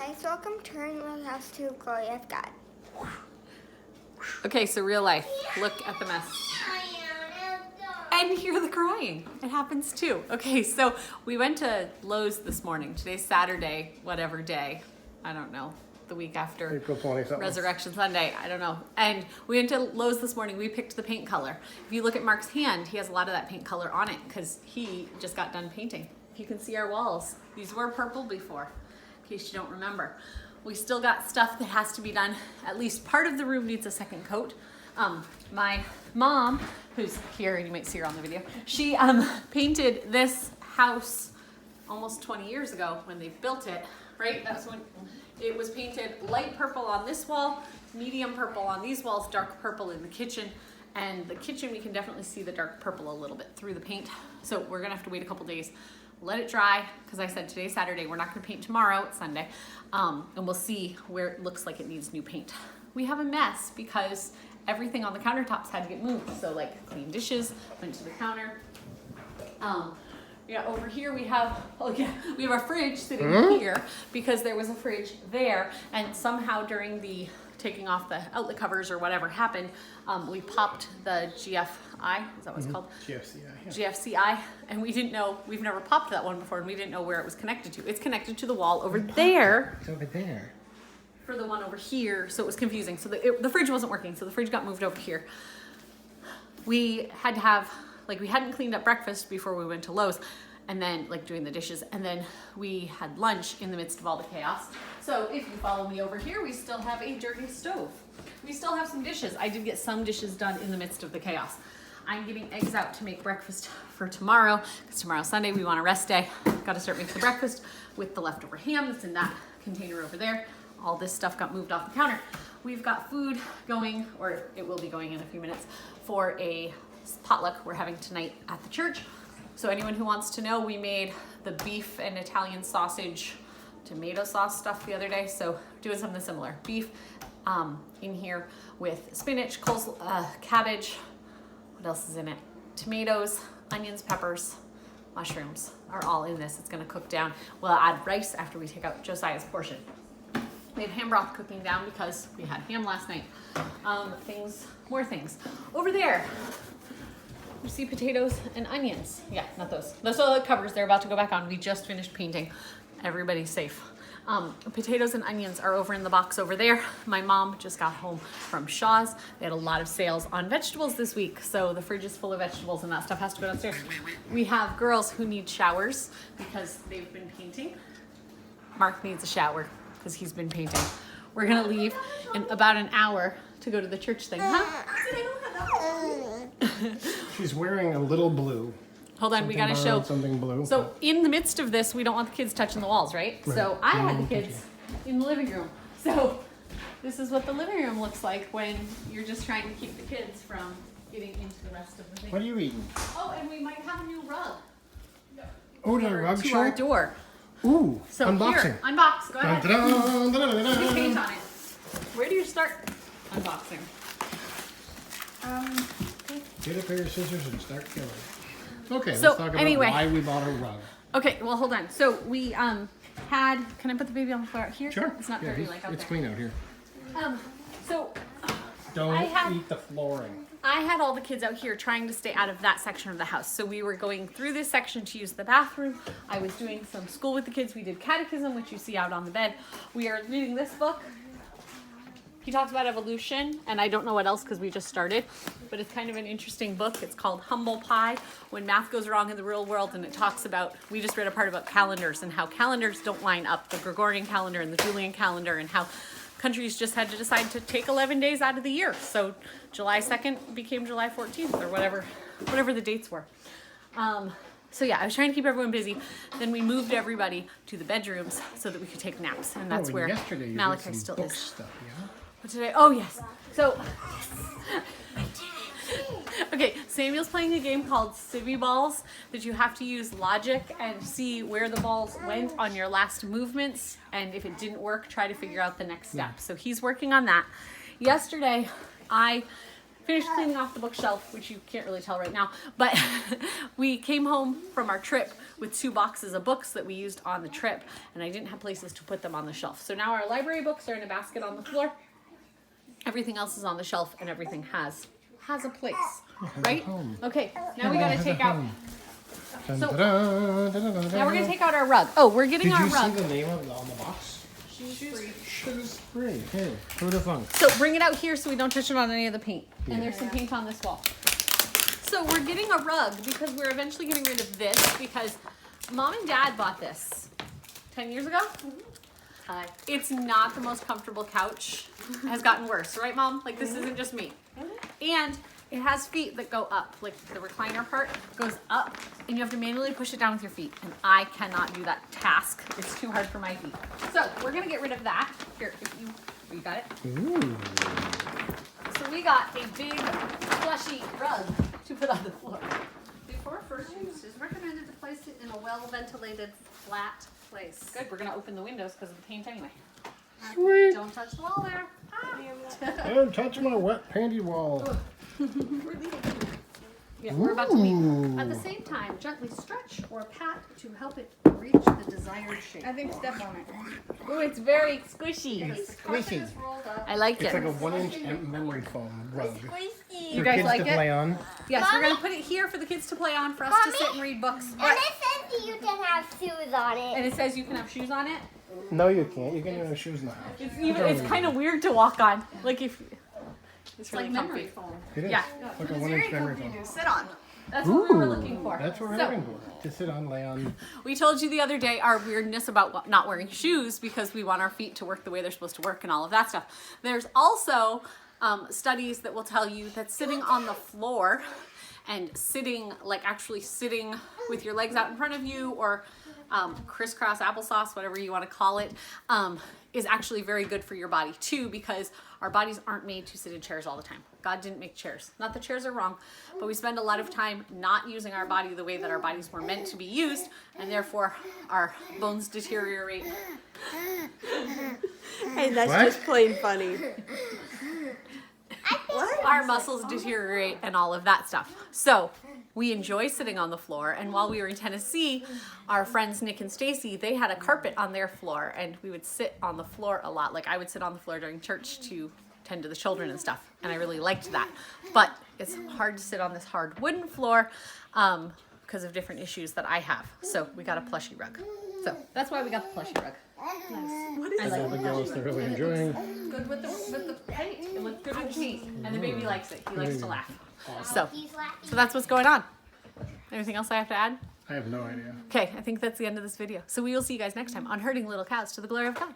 guys, welcome to my house to Glory of God. Okay, so real life. Look at the mess. And hear the crying. It happens too. Okay, so we went to Lowe's this morning. Today's Saturday, whatever day. I don't know. The week after April 20-something. Resurrection Sunday. I don't know. And we went to Lowe's this morning. We picked the paint color. If you look at Mark's hand, he has a lot of that paint color on it because he just got done painting. If you can see our walls, these were purple before, in case you don't remember. We still got stuff that has to be done. At least part of the room needs a second coat. My mom, who's here, and you might see her on the video, she painted this house almost 20 years ago when they built it, right? That's when it was painted light purple on this wall, medium purple on these walls, dark purple in the kitchen. And the kitchen, we can definitely see the dark purple a little bit through the paint. So we're gonna have to wait a couple days, let it dry, because I said today's Saturday, we're not gonna paint tomorrow, it's Sunday, and we'll see where it looks like it needs new paint. We have a mess because everything on the countertops had to get moved. So like clean dishes went to the counter. Yeah, over here we have, we have our fridge sitting here because there was a fridge there, and somehow during the taking off the outlet covers or whatever happened, we popped the GFI, is that what it's called? GFCI. Yeah. GFCI, and we didn't know, we've never popped that one before, and we didn't know where it was connected to. It's connected to the wall over there. It's over there. For the one over here, so it was confusing. So the fridge wasn't working, so the fridge got moved over here. We had to have, we hadn't cleaned up breakfast before we went to Lowe's, and then doing the dishes, and then we had lunch in the midst of all the chaos. So if you follow me over here, we still have a dirty stove. We still have some dishes. I did get some dishes done in the midst of the chaos. I'm getting eggs out to make breakfast for tomorrow, because tomorrow's Sunday, we want a rest day. Got to start making the breakfast with the leftover ham that's in that container over there. All this stuff got moved off the counter. We've got food going, or it will be going in a few minutes, for a potluck we're having tonight at the church. So anyone who wants to know, we made the beef and Italian sausage tomato sauce stuff the other day. So doing something similar. Beef in here with spinach, coleslaw, cabbage. What else is in it? Tomatoes, onions, peppers, mushrooms are all in this. It's gonna cook down. We'll add rice after we take out Josiah's portion. We have ham broth cooking down because we had ham last night. More things. Over there, you see potatoes and onions. Yeah, not those. Those are the covers. They're about to go back on. We just finished painting. Everybody's safe. Potatoes and onions are over in the box over there. My mom just got home from Shaw's. They had a lot of sales on vegetables this week, so the fridge is full of vegetables and that stuff has to go downstairs. We have girls who need showers because they've been painting. Mark needs a shower because he's been painting. We're gonna leave in about an hour to go to the church thing. Huh? She's wearing a little blue. Hold on, we gotta show. Something blue. So in the midst of this, we don't want the kids touching the walls, right? So I had the kids in the living room. So this is what the living room looks like when you're just trying to keep the kids from getting into the rest of the thing. What are you eating? Oh, and we might have a new rug. Oh, the rug to show? our door. Ooh, So unboxing. here, unbox. Go ahead. Dun, dun, dun, dun, dun, Put dun. paint on it. Where do you start unboxing? Get a pair of scissors and start killing. Okay, So, let's talk about anyway. why we bought a rug. Okay, well hold on. So we had. Can I put the baby on the floor out here? Sure. It's not Yeah, dirty like out it's there. clean out here. So Don't had- eat the flooring. I had all the kids out here trying to stay out of that section of the house. So we were going through this section to use the bathroom. I was doing some school with the kids. We did catechism, which you see out on the bed. We are reading this book. He talks about evolution, and I don't know what else because we just started, but it's kind of an interesting book. It's called Humble Pie, When Math Goes Wrong in the Real World, and it talks about, we just read a part about calendars and how calendars don't line up, the Gregorian calendar and the Julian calendar, and how countries just had to decide to take 11 days out of the year. So July 2nd became July 14th or whatever the dates were. So yeah, I was trying to keep everyone busy. Then we moved everybody to the bedrooms so that we could take naps, and that's where yesterday you Malachi did some still book is. stuff, yeah? But today, oh yes. So, okay, Samuel's playing a game called Civvy Balls that you have to use logic and see where the balls went on your last movements. And if it didn't work, try to figure out the next step. So he's working on that. Yesterday, I finished cleaning off the bookshelf, which you can't really tell right now, but we came home from our trip with 2 boxes of books that we used on the trip, and I didn't have places to put them on the shelf. So now our library books are in a basket on the floor. Everything else is on the shelf, and everything has a place, right? Okay, now we gotta take out. So now we're gonna take out our rug. Oh, we're getting our rug. Did you see the name on the box? Shoes free. Hey, who'd have thunk? So bring it out here so we don't touch it on any of the paint. And there's some paint on this wall. So we're getting a rug because we're eventually getting rid of this because Mom and Dad bought this 10 years ago. Hi. It's not the most comfortable couch. It has gotten worse, right, Mom? Like this isn't just me. And it has feet that go up, like the recliner part goes up, and you have to manually push it down with your feet. And I cannot do that task. It's too hard for my feet. So we're gonna get rid of that. Here, if you got it? Ooh. So we got a big plushy rug to put on the floor. Before first use, it's recommended to place it in a well-ventilated, flat place. Good, we're gonna open the windows because of the paint anyway. Sweet. Don't touch the wall there. Don't touch my wet panty wall. Yeah, we're about to leave. At the same time, gently stretch or pat to help it reach the desired shape. I think step on it. Oh, it's very squishy. Squishy. It's rolled up. I like It's it. like a 1-inch memory foam rug. Squishy. You guys kids like to it? play on. Yes, we're Mommy? gonna put it here for the kids to play on, for us to Mommy? sit and read books. And it says you can have shoes on it. And it says you can have shoes on it. No, you can't. You can even have shoes in the house. It's kind of weird to walk on. Like if it's really Like memory comfy. foam. It is. Yeah. Like a 1-inch memory foam. Sit on. That's what we were looking for. That's what we're So, looking for. To sit on, lay on. we told you the other day our weirdness about not wearing shoes because we want our feet to work the way they're supposed to work and all of that stuff. There's also studies that will tell you that sitting on the floor and sitting, like actually sitting with your legs out in front of you or crisscross applesauce, whatever you want to call it, is actually very good for your body too, because our bodies aren't made to sit in chairs all the time. God didn't make chairs. Not that chairs are wrong, but we spend a lot of time not using our body the way that our bodies were meant to be used, and therefore our bones deteriorate. Hey, that's What? just plain funny. Our muscles deteriorate and all of that stuff. So we enjoy sitting on the floor, and while we were in Tennessee, our friends Nick and Stacy, they had a carpet on their floor, and we would sit on the floor a lot. Like I would sit on the floor during church to tend to the children and stuff, and I really liked that. But it's hard to sit on this hard wooden floor because of different issues that I have. So we got a plushie rug. So that's why we got the plushie rug. What is I All like the it. girls are really enjoying. good with the paint? It looks good with paint, and the baby likes it. He likes to laugh. So He's laughing. that's what's going on. Anything else I have to add? I have no idea. Okay, I think that's the end of this video. So we will see you guys next time on Herding Little Cows to the Glory of God.